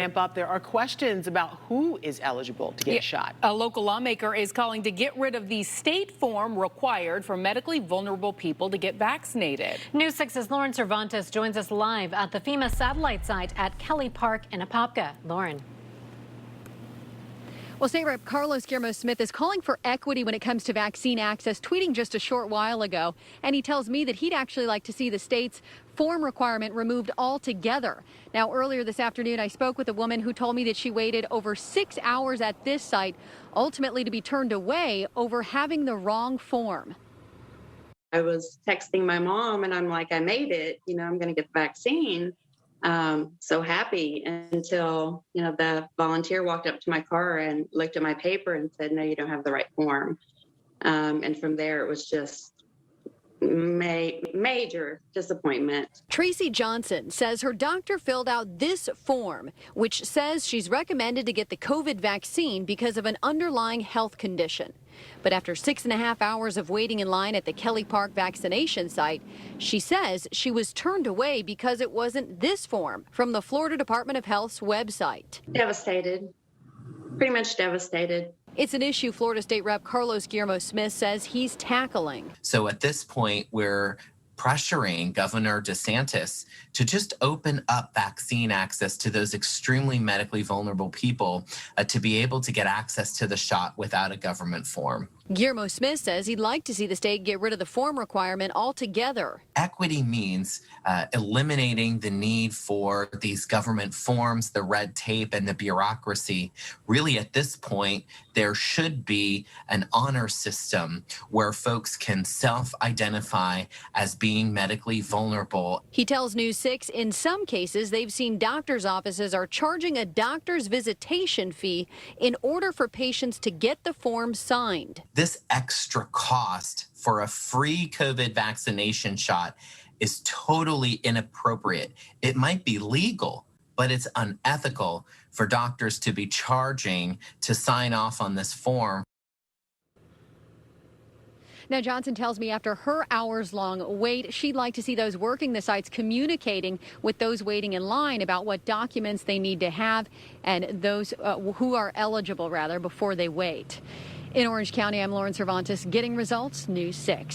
ramp up. There are questions about who is eligible to get a shot. A local lawmaker is calling to get rid of the state form required for medically vulnerable people to get vaccinated. News 6's Lauren Cervantes joins us live at the FEMA satellite site at Kelly Park in Apopka. Lauren. Well, State Rep Carlos Guillermo-Smith is calling for equity when it comes to vaccine access, tweeting just a short while ago. And he tells me that he'd actually like to see the state's form requirement removed altogether. Now, earlier this afternoon, I spoke with a woman who told me that she waited over 6 hours at this site, ultimately to be turned away over having the wrong form. I was texting my mom and I'm like, I made it, I'm going to get the vaccine. So happy until, the volunteer walked up to my car and looked at my paper and said, no, you don't have the right form. And from there, it was just major disappointment. Tracy Johnson says her doctor filled out this form, which says she's recommended to get the COVID vaccine because of an underlying health condition. But after 6.5 hours of waiting in line at the Kelly Park vaccination site, she says she was turned away because it wasn't this form from the Florida Department of Health's website. Devastated, pretty much devastated. It's an issue Florida State Rep Carlos Guillermo-Smith says he's tackling. So at this point, we're pressuring Governor DeSantis to just open up vaccine access to those extremely medically vulnerable people to be able to get access to the shot without a government form. Guillermo-Smith says he'd like to see the state get rid of the form requirement altogether. Equity means eliminating the need for these government forms, the red tape, and the bureaucracy. Really, at this point, there should be an honor system where folks can self-identify as being medically vulnerable. He tells News 6 in some cases they've seen doctors' offices are charging a doctor's visitation fee in order for patients to get the form signed. This extra cost for a free COVID vaccination shot is totally inappropriate. It might be legal, but it's unethical for doctors to be charging to sign off on this form. Now, Johnson tells me after her hours-long wait, she'd like to see those working the sites communicating with those waiting in line about what documents they need to have and those who are eligible, before they wait. In Orange County, I'm Lauren Cervantes, getting results, News 6.